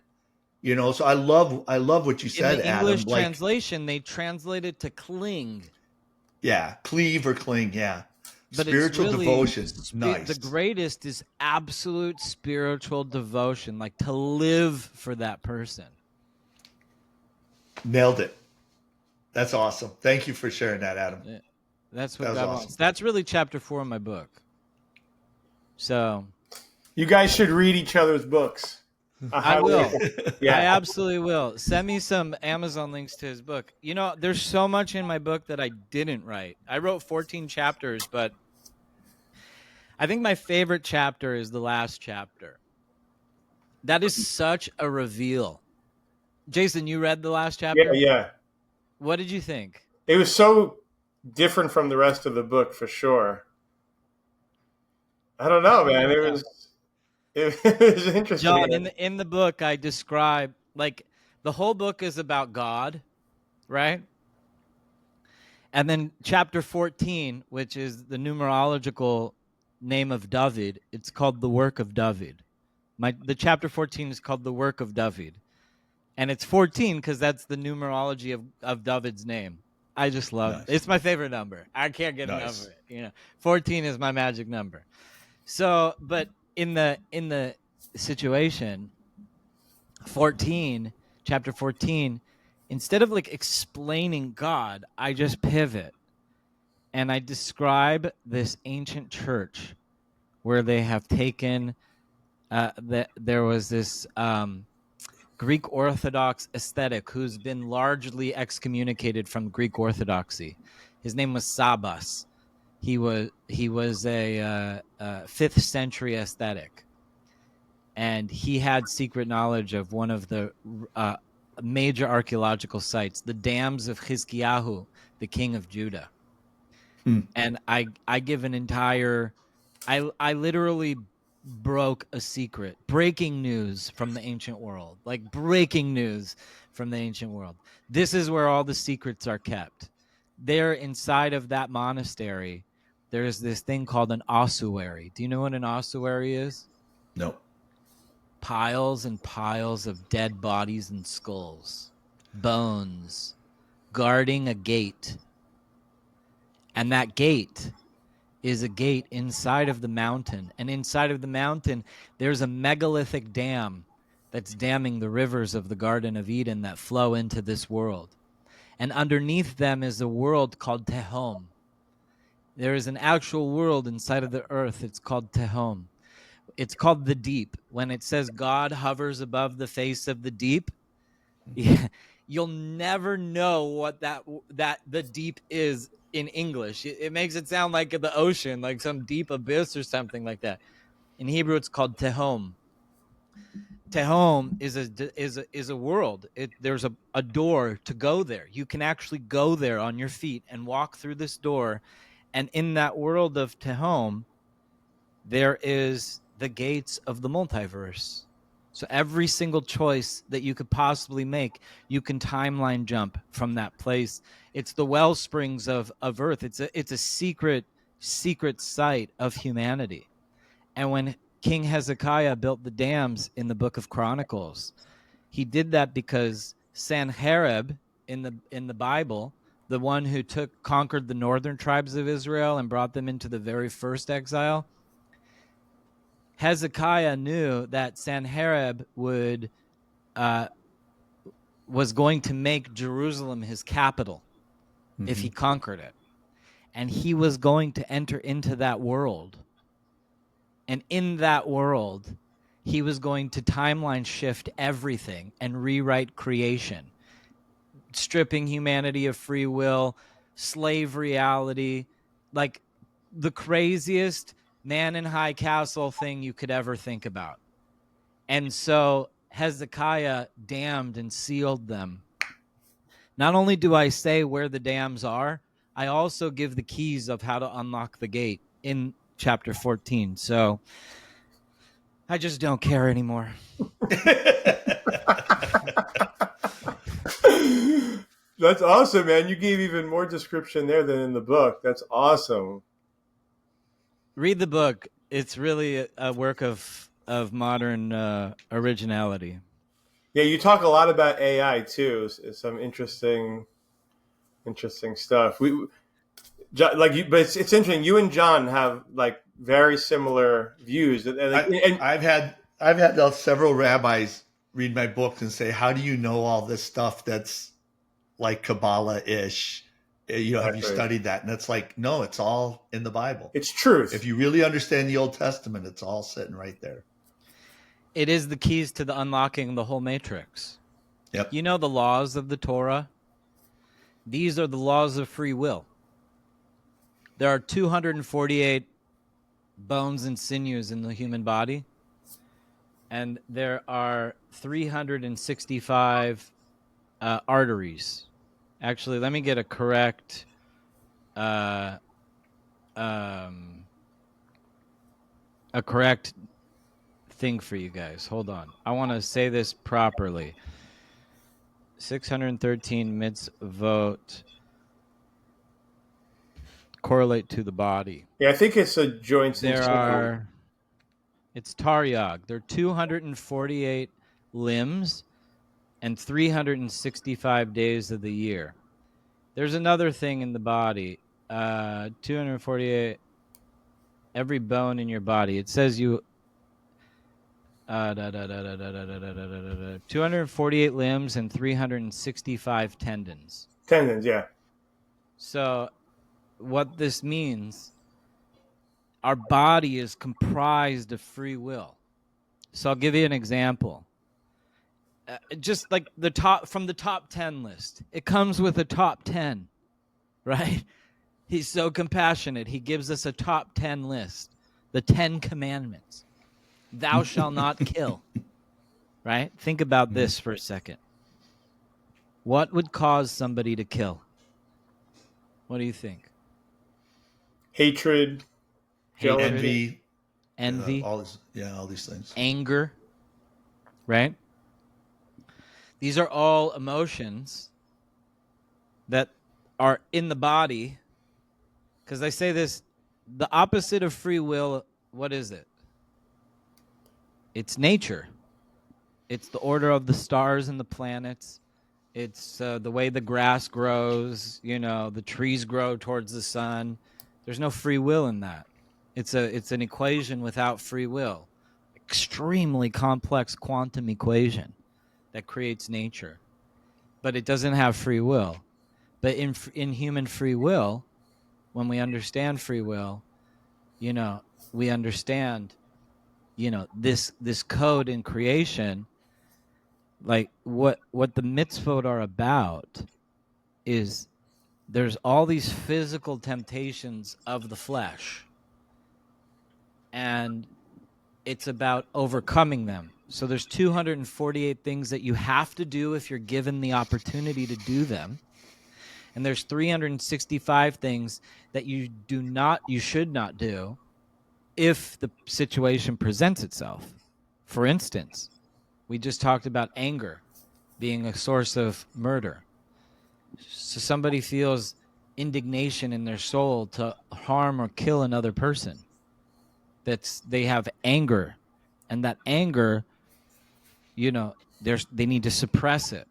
You know, so I love what you in the said, Adam. English Like, translation they translate it to cling, yeah, cleave or cling. Yeah, but it's spiritual really devotion. the Nice, greatest is absolute spiritual devotion, like to live for that person. nailed it. That's awesome. Thank you for sharing that, Adam. Yeah, that's That what was God awesome. wants. That's really chapter 4 of my book. So You guys should read each other's books. I I highly will. recommend. I Yeah. absolutely will. Send me some Amazon links to his book. You know, there's so much in my book that I didn't write. I wrote 14 chapters, but I think my favorite chapter is the last chapter. That is such a reveal. Jason, you read the last Yeah, chapter? yeah. What did you think? It was so different from the rest of the book for sure. I don't know, man. It was John, interesting. in the book I describe, like, the whole book is about God, right? And then chapter 14, which is the numerological name of David, it's called the work of David. The chapter 14 is called the work of David. And it's 14 because that's the numerology of David's name. I just love it. Nice, It's my favorite number. I can't get enough of nice. it. 14 is my magic number. So, but in the situation, 14, chapter 14, instead of like explaining God, I just pivot and I describe this ancient church where they have taken there was this Greek Orthodox ascetic who's been largely excommunicated from Greek Orthodoxy. His name was Sabas. He was a 5th century ascetic, and he had secret knowledge of one of the major archaeological sites, the dams of Chizkiyahu, the king of Judah. Hmm. And I give an entire I literally broke a secret, breaking news from the ancient world, like breaking news from the ancient world. This is where all the secrets are kept. There inside of that monastery, there's this thing called an ossuary. Do you know what an ossuary is? No. Piles and piles of dead bodies and skulls, bones, guarding a gate. And that gate is a gate inside of the mountain. And inside of the mountain, there's a megalithic dam that's damming the rivers of the Garden of Eden that flow into this world. And underneath them is a world called Tehom. There is an actual world inside of the earth. It's called Tehom. It's called the deep. When it says God hovers above the face of the deep, yeah, you'll never know what that the deep is in English. It makes it sound like the ocean, like some deep abyss or something like that. In Hebrew, it's called Tehom. Tehom is a world. There's a door to go there. You can actually go there on your feet and walk through this door, and in that world of Tehom, there is the gates of the multiverse. So every single choice that you could possibly make, you can timeline jump from that place. It's the well springs of Earth. It's a secret site of humanity. And when King Hezekiah built the dams in the Book of Chronicles, he did that because Sanherib in the Bible, the one who conquered the northern tribes of Israel and brought them into the very first exile, Hezekiah knew that Sanherib was going to make Jerusalem his capital if he conquered it. And he was going to enter into that world. And in that world, he was going to timeline shift everything and rewrite creation, stripping humanity of free will, slave reality, like the craziest man in high castle thing you could ever think about. And so Hezekiah damned and sealed them. Not only do I say where the dams are, I also give the keys of how to unlock the gate. in chapter 14. So I just don't care anymore. That's awesome, man. You gave even more description there than in the book. That's awesome. Read the book. It's really a work of modern originality. Yeah, you talk a lot about AI too. Some interesting stuff. But it's interesting. You and John have like very similar views. I've had several rabbis read my book and say, "How do you know all this stuff that's like Kabbalah-ish? Have you studied that?" And it's like, no, it's all in the Bible. It's truth. If you really understand the Old Testament, it's all sitting right there. It is the keys to the unlocking the whole matrix. Yep. You know the laws of the Torah? These are the laws of free will. There are 248 bones and sinews in the human body, and there are 365 arteries. Actually, let me get a correct thing for you guys. Hold on. I want to say this properly. 613 mitzvot correlate to the body. Yeah, I think it's a joints and sinews. It's Taryag. There are 248 limbs and 365 days of the year. There's another thing in the body. 248, every bone in your body. It says you 248 limbs and 365 tendons. Tendons, yeah. So what this means, our body is comprised of free will. So I'll give you an example. Just like from the top 10 list, it comes with a top 10, right? He's so compassionate. He gives us a top 10 list, the 10 commandments. Thou shalt not kill, right? Think about this for a second. What would cause somebody to kill? What do you think? Hatred, envy, all these things. Anger, right? These are all emotions that are in the body. Because I say this, the opposite of free will, what is it? It's nature. It's the order of the stars and the planets. It's the way the grass grows, the trees grow towards the sun. There's no free will in that. It's an equation without free will. Extremely complex quantum equation that creates nature. But it doesn't have free will. But in human free will, when we understand free will, we understand this code in creation, like what the mitzvot are about is there's all these physical temptations of the flesh, and it's about overcoming them. So there's 248 things that you have to do if you're given the opportunity to do them, and there's 365 things that you should not do if the situation presents itself. For instance, we just talked about anger being a source of murder. So somebody feels indignation in their soul to harm or kill another person. They have anger, and that anger, they need to suppress it.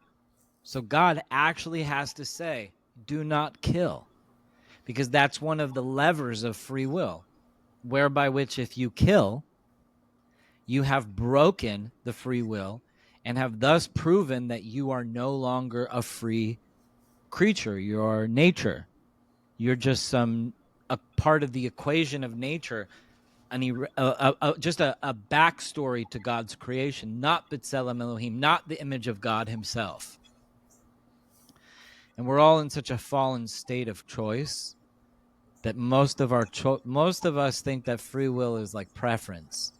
So God actually has to say, do not kill, because that's one of the levers of free will, whereby which if you kill, you have broken the free will and have thus proven that you are no longer a free creature. You're nature. You're just a part of the equation of nature, just a backstory to God's creation, not B'Tselem Elohim, not the image of God himself. And we're all in such a fallen state of choice that most of us think that free will is like preference.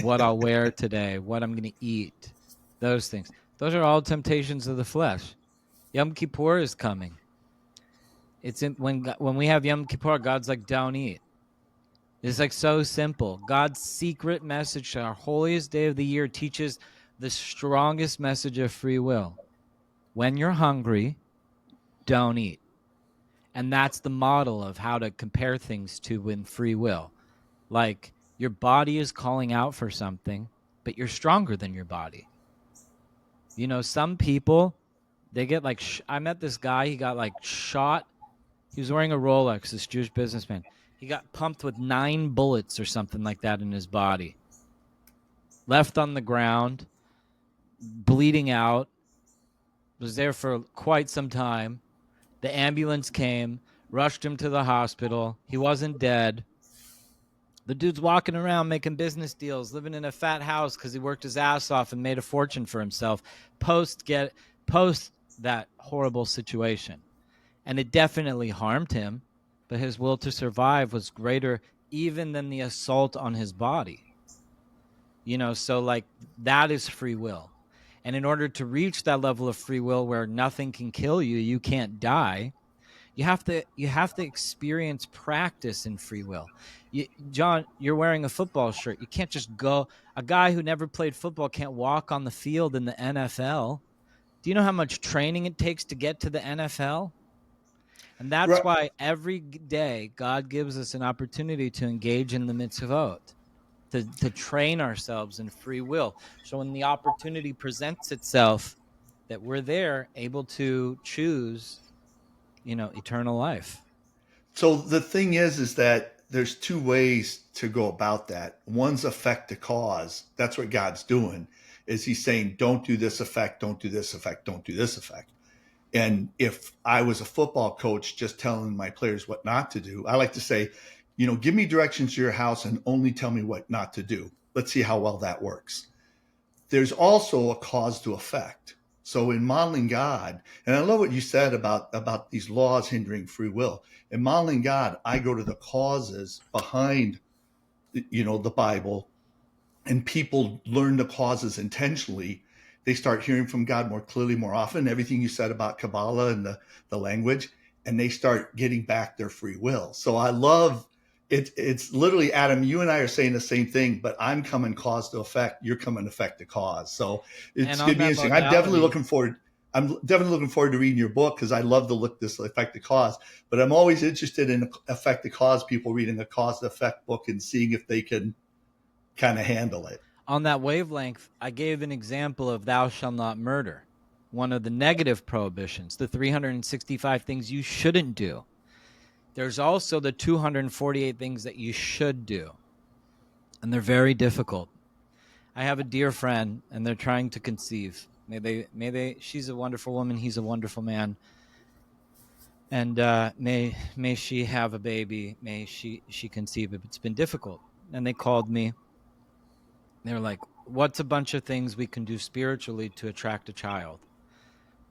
What I'll wear today, what I'm going to eat, those things. Those are all temptations of the flesh. Yom Kippur is coming. It's when we have Yom Kippur, God's like, don't eat. It's like so simple. God's secret message to our holiest day of the year teaches the strongest message of free will. When you're hungry, don't eat. And that's the model of how to compare things to in free will. Like your body is calling out for something, but you're stronger than your body. You know, some people, they get like, I met this guy, he got like shot. He was wearing a Rolex, this Jewish businessman. He got pumped with 9 bullets or something like that in his body. Left on the ground, bleeding out, was there for quite some time. The ambulance came, rushed him to the hospital. He wasn't dead. The dude's walking around making business deals, living in a fat house because he worked his ass off and made a fortune for himself post that horrible situation. And it definitely harmed him, but his will to survive was greater even than the assault on his body. You know, so like that is free will. And in order to reach that level of free will where nothing can kill you, you can't die, you have to experience practice in free will. John, you're wearing a football shirt. You can't just go. A guy who never played football can't walk on the field in the NFL. Do you know how much training it takes to get to the NFL? And that's Right. why every day God gives us an opportunity to engage in the mitzvot, to train ourselves in free will. So when the opportunity presents itself, that we're there able to choose, eternal life. So the thing is that there's two ways to go about that. One's effect to cause. That's what God's doing. Is He's saying, don't do this effect, don't do this effect, don't do this effect. And if I was a football coach just telling my players what not to do, I like to say, give me directions to your house and only tell me what not to do. Let's see how well that works. There's also a cause to effect. So in modeling God, and I love what you said about these laws hindering free will. In modeling God, I go to the causes behind, the Bible, and people learn the causes intentionally. They start hearing from God more clearly, more often. Everything you said about Kabbalah and the language, and they start getting back their free will. So I love it. It's literally, Adam, you and I are saying the same thing, but I'm coming cause to effect. You're coming effect to cause. So it's going to be interesting. I'm definitely looking forward to reading your book because I love to look this effect to cause. But I'm always interested in effect to cause people reading a cause to effect book and seeing if they can kind of handle it. On that wavelength, I gave an example of thou shalt not murder, one of the negative prohibitions, the 365 things you shouldn't do. There's also the 248 things that you should do, and they're very difficult. I have a dear friend, and they're trying to conceive. She's a wonderful woman, he's a wonderful man, and may she have a baby, may she conceive it. It's been difficult. And they called me. They're like, what's a bunch of things we can do spiritually to attract a child?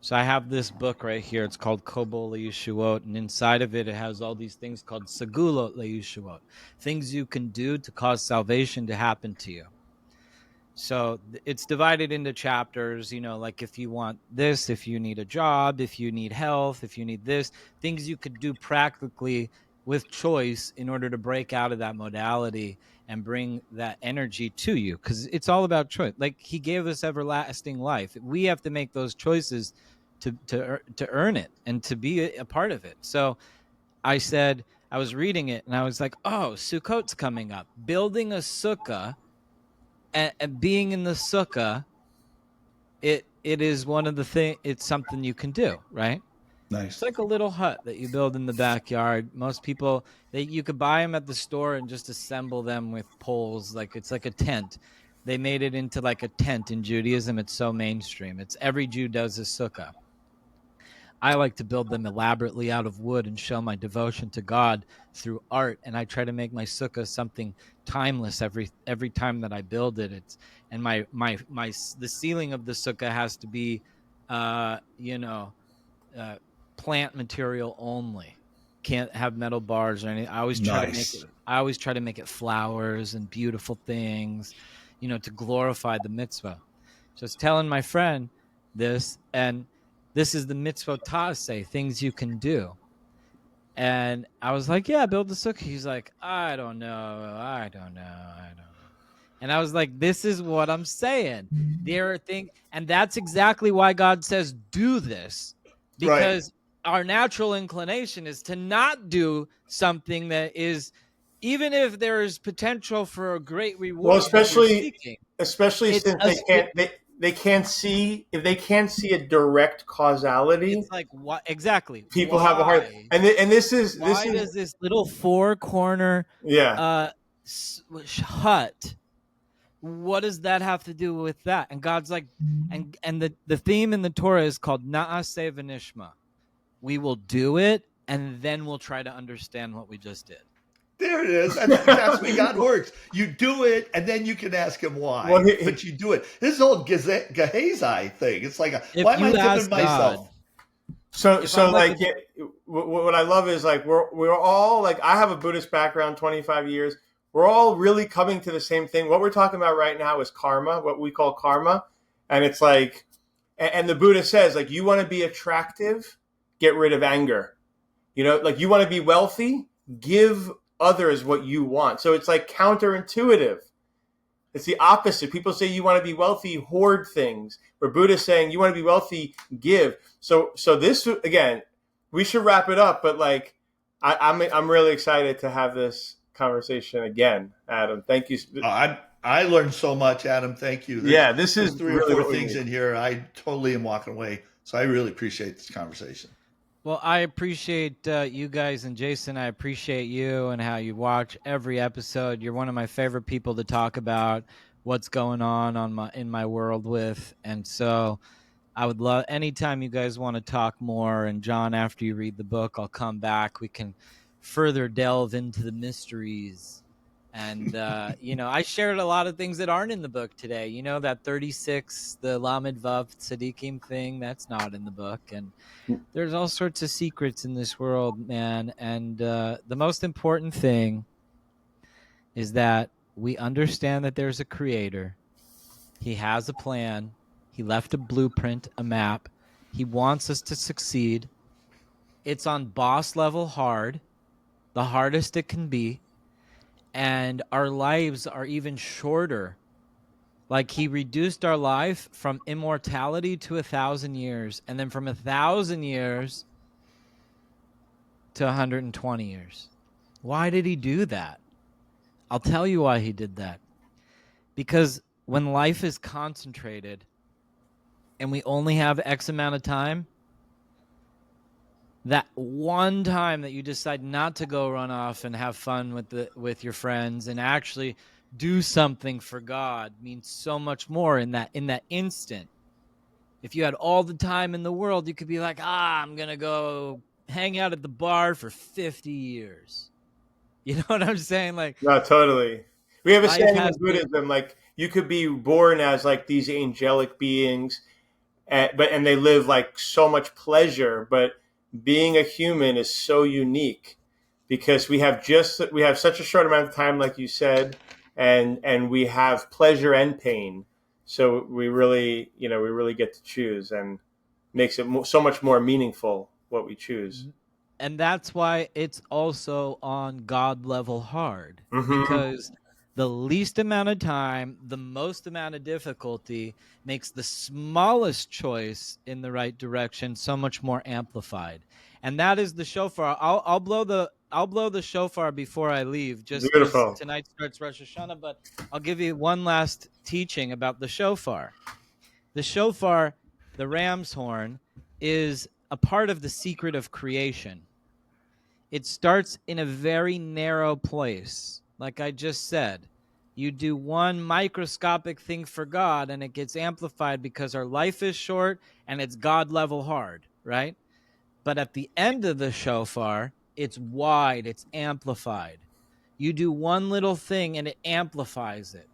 So I have this book right here. It's called Kobol LeYeshuot, and inside of it, it has all these things called Segulot LeYeshuot, things you can do to cause salvation to happen to you. So it's divided into chapters, like if you want this, if you need a job, if you need health, if you need this, things you could do practically with choice in order to break out of that modality and bring that energy to you, because it's all about choice. Like he gave us everlasting life. We have to make those choices to earn it and to be a part of it. So I was reading it and I was like, oh, Sukkot's coming up. Building a sukkah and being in the sukkah, it is one of the things. It's something you can do, right? Nice. It's like a little hut that you build in the backyard. Most people, you could buy them at the store and just assemble them with poles. Like it's like a tent. They made it into like a tent in Judaism. It's so mainstream. It's every Jew does a sukkah. I like to build them elaborately out of wood and show my devotion to God through art. And I try to make my sukkah something timeless every time that I build it. It's and the ceiling of the sukkah has to be, plant material only. Can't have metal bars or anything. I always try to make it flowers and beautiful things, to glorify the mitzvah. So I was telling my friend this, and this is the mitzvot ta'aseh, things you can do. And I was like, yeah, build the sukkah. He's like, I don't know. And I was like, this is what I'm saying. There are things, and that's exactly why God says, do this, Right. because our natural inclination is to not do something that is, even if there is potential for a great Well, reward that we're especially seeking, since it's they can't see, if they can't see a direct causality, it's like, what exactly? people have a hard, and this Why is does this little four corner yeah. uh hut, what does that have to do with that? And God's like, and the theme in the Torah is called Na'aseh v'nishma. We will do it, and then we'll try to understand what we just did. There it is. That's the way God works. You do it, and then you can ask him Well, why. But you do it. This whole Gehazi thing. It's like, If why am I you dipping ask God, myself? if I'm like like what I love is like we're all like, I have a Buddhist background, 25 years. We're all really coming to the same thing. What we're talking about right now is karma, what we call karma, and it's like, and the Buddha says, like, you want to be attractive, get rid of anger. You know, like, you want to be wealthy, give others what you want. So it's like counterintuitive. It's the opposite. People say you want to be wealthy, hoard things. Where Buddha's saying you want to be wealthy, give. So this, again, we should wrap it up. But like, I'm really excited to have this conversation again, Adam. Thank you. I learned so much, Adam. Thank you. Yeah, this There's is three or really four what we things need. in here I totally am walking away. So I really appreciate this conversation. well, I appreciate you guys, and Jason, I appreciate you and how you watch every episode. You're one of my favorite people to talk about what's going on in my world with, and so I would love anytime you guys want to talk more. And John, after you read the book, I'll come back. We can further delve into the mysteries. And I shared a lot of things that aren't in the book today. You know, that 36, the Lamed Vav Tzadikim thing, that's not in the book. And there's all sorts of secrets in this world, man. And the most important thing is that we understand that there's a creator. He has a plan. He left a blueprint, a map. He wants us to succeed. It's on boss level hard, the hardest it can be. And our lives are even shorter. Like, he reduced our life from immortality to 1,000 years, and then from 1,000 years to 120 years. Why did he do that? I'll tell you why he did that. Because when life is concentrated and we only have X amount of time, that one time that you decide not to go run off and have fun with your friends and actually do something for God means so much more in that instant. If you had all the time in the world, you could be like, I'm going to go hang out at the bar for 50 years. You know what I'm saying? Like, No, totally. We have a life saying in has been, Buddhism, like, you could be born as like these angelic beings, and they live like so much pleasure, but being a human is so unique because we have such a short amount of time, like you said, and we have pleasure and pain. So we really, we really get to choose, and makes it so much more meaningful what we choose. and that's why it's also on God level hard, Hmm. because the least amount of time, the most amount of difficulty makes the smallest choice in the right direction so much more amplified. And that is the shofar. I'll blow the shofar before I leave, just because Beautiful. tonight starts Rosh Hashanah. But I'll give you one last teaching about the shofar. The shofar, the ram's horn, is a part of the secret of creation. It starts in a very narrow place. Like I just said, you do one microscopic thing for God and it gets amplified because our life is short and it's God level hard, right? But at the end of the shofar, it's wide, it's amplified. You do one little thing and it amplifies it.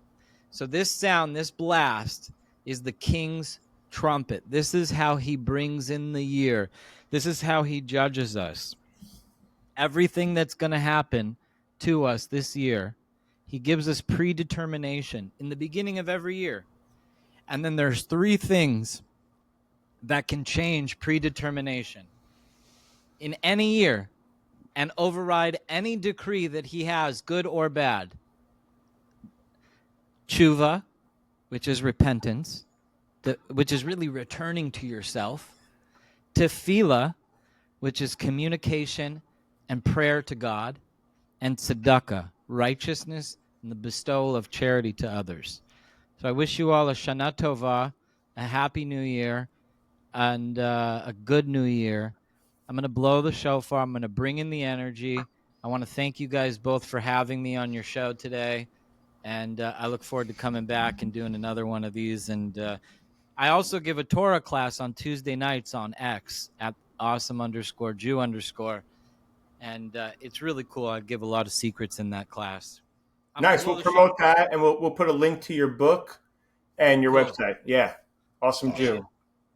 So this sound, this blast, is the king's trumpet. This is how he brings in the year. This is how he judges us. Everything that's going to happen to us this year, he gives us predetermination in the beginning of every year. And then there's three things that can change predetermination in any year. and override any decree that he has, good or bad. Tshuva, which is repentance, which is really returning to yourself. Tefillah, which is communication and prayer to God. And tzedakah, righteousness and the bestowal of charity to others. So I wish you all a Shana Tova, a happy new year, and a good new year. I'm going to blow the shofar. I'm going to bring in the energy. I want to thank you guys both for having me on your show today. And I look forward to coming back and doing another one of these. And I also give a Torah class on Tuesday nights on X at awesome_Jew_. And it's really cool. I give a lot of secrets in that class. I'm Nice. We'll promote that, and we'll put a link to your book and your website. Yeah. Awesome Jew. Yeah.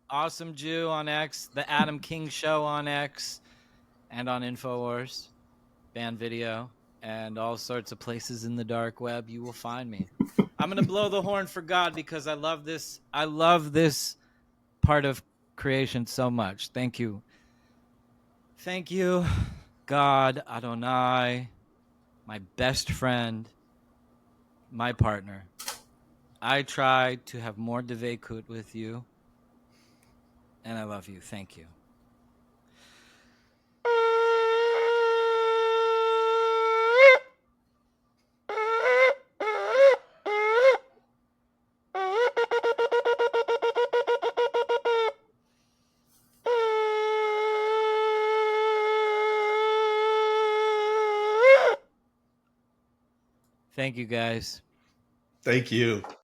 Awesome Jew on X, the Adam King Show on X, and on InfoWars, band video, and all sorts of places in the dark web. You will find me. I'm going to blow the horn for God because I love this. I love this part of creation so much. Thank you. Thank you, God, Adonai, my best friend, my partner. I try to have more devekut with you, and I love you. Thank you. Thank you, guys. Thank you.